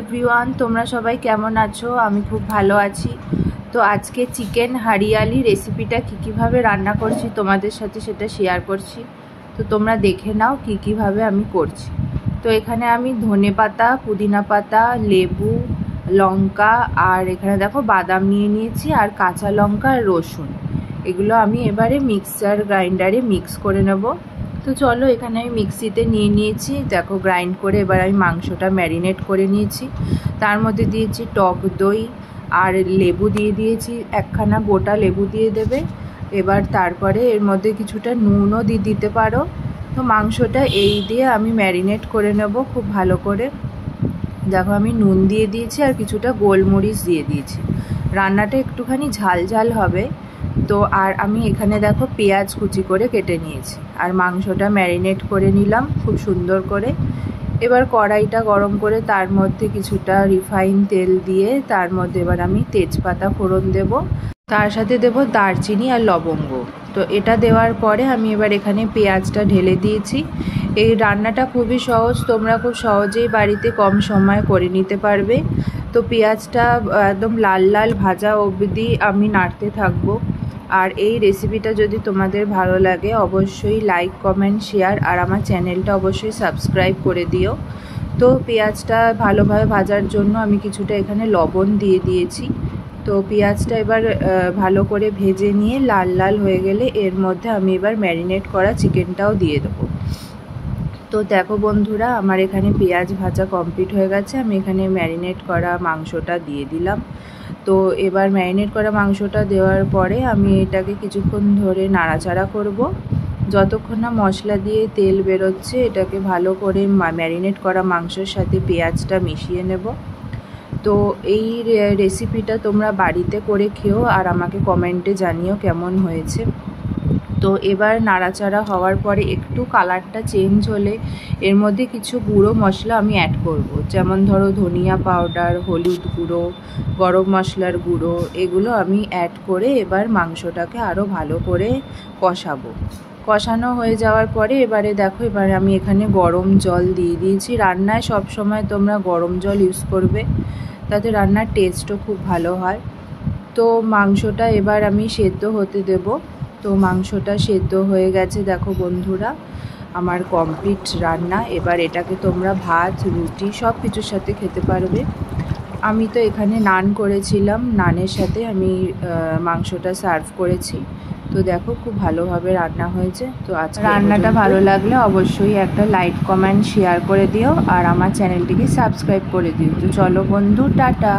Everyone, তোমরা সবাই কেমন আছো? আমি খুব ভালো আছি। তো আজকে চিকেন হারিয়ালি রেসিপিটা কীভাবে রান্না করছি তোমাদের সাথে সেটা শেয়ার করছি। তো তোমরা দেখে নাও কীভাবে আমি করছি। তো এখানে আমি ধনে পাতা, পুদিনা পাতা, লেবু, লঙ্কা আর এখানে দেখো বাদাম নিয়ে নিয়েছি, আর কাঁচা লঙ্কা আর রসুন। এগুলো আমি এবারে মিক্সার গ্রাইন্ডারে মিক্স করে নেব। তো চলো, এখানে আমি মিক্সিতে নিয়ে নিয়েছি, দেখো গ্রাইন্ড করে। এবার আমি মাংসটা ম্যারিনেট করে নিয়েছি। তার মধ্যে দিয়েছি টক দই আর লেবু দিয়ে দিয়েছি, একখানা গোটা লেবু দিয়ে দেবে। এবার তারপরে এর মধ্যে কিছুটা নুনও দিতে পারো। তো মাংসটা এই দিয়ে আমি ম্যারিনেট করে নেব খুব ভালো করে। দেখো আমি নুন দিয়ে দিয়েছি আর কিছুটা গোলমরিচ দিয়ে দিয়েছি। রান্নাটা একটুখানি ঝাল ঝাল হবে। তো আর আমি এখানে দেখো পেঁয়াজ কুচি করে কেটে নিয়েছি, আর মাংসটা ম্যারিনেট করে নিলাম খুব সুন্দর করে। এবার কড়াইটা গরম করে তার মধ্যে কিছুটা রিফাইন তেল দিয়ে তার মধ্যে এবার আমি তেজপাতা ফোড়ন দেব, তার সাথে দেব দারচিনি আর লবঙ্গ। তো এটা দেওয়ার পরে আমি এবার এখানে পেঁয়াজটা ঢেলে দিয়েছি। এই রান্নাটা খুবই সহজ, তোমরা খুব সহজেই বাড়িতে কম সময়ে করে নিতে পারবে। তো পেঁয়াজটা একদম লাল লাল ভাজা অবধি আমি নাড়তে থাকবো। আর এই রেসিপিটা যদি তোমাদের ভালো লাগে অবশ্যই লাইক, কমেন্ট, শেয়ার আর আমার চ্যানেলটা অবশ্যই সাবস্ক্রাইব করে দিও। তো পেঁয়াজটা ভালোভাবে ভাজার জন্য আমি কিছুটা এখানে লবণ দিয়ে দিয়েছি। তো পেঁয়াজটা এবার ভালো করে ভেজে নিয়ে লাল লাল হয়ে গেলে এর মধ্যে আমি এবার ম্যারিনেট করা চিকেনটাও দিয়ে দেবো। তো দেখো বন্ধুরা, আমার এখানে পেঁয়াজ ভাজা কমপ্লিট হয়ে গেছে। আমি এখানে ম্যারিনেট করা মাংসটা দিয়ে দিলাম। তো এবার ম্যারিনেট করা মাংসটা দেওয়ার পরে আমি এটাকে কিছুক্ষণ ধরে নাড়াচাড়া করব, যতক্ষণ না মশলা দিয়ে তেল বেরোচ্ছে। এটাকে ভালো করে ম্যারিনেট করা মাংসের সাথে পেঁয়াজটা মিশিয়ে নেব। তো এই রেসিপিটা তোমরা বাড়িতে করে খেও আর আমাকে কমেন্টে জানিও কেমন হয়েছে। তো এবার নাড়াচাড়া হওয়ার পরে একটু কালারটা চেঞ্জ হলে এর মধ্যে কিছু গুঁড়ো মশলা আমি অ্যাড করব, যেমন ধরো ধনিয়া পাউডার, হলুদ গুঁড়ো, গরম মশলার গুঁড়ো, এগুলো আমি অ্যাড করে এবার মাংসটাকে আরও ভালো করে কষাবো। কষানো হয়ে যাওয়ার পরে এবারে দেখো, এবারে আমি এখানে গরম জল দিয়ে দিয়েছি। রান্নায় সব সময় তোমরা গরম জল ইউজ করবে, তাতে রান্নার টেস্টও খুব ভালো হয়। তো মাংসটা এবার আমি সেদ্ধ হতে দেব। তো মাংসটা সেদ্ধ হয়ে গেছে দেখো বন্ধুরা, আমার কমপ্লিট রান্না। এবার এটাকে তোমরা ভাত, রুটি সব কিছুর সাথে খেতে পারবে। আমি তো এখানে নান করেছিলাম, নানের সাথে আমি মাংসটা সার্ভ করেছি। তো দেখো খুব ভালোভাবে রান্না হয়েছে। তো আজকে রান্নাটা ভালো লাগলে অবশ্যই একটা লাইক, কমেন্ট, শেয়ার করে দিও আর আমার চ্যানেলটিকে সাবস্ক্রাইব করে দিও। তো চলো বন্ধু, টাটা।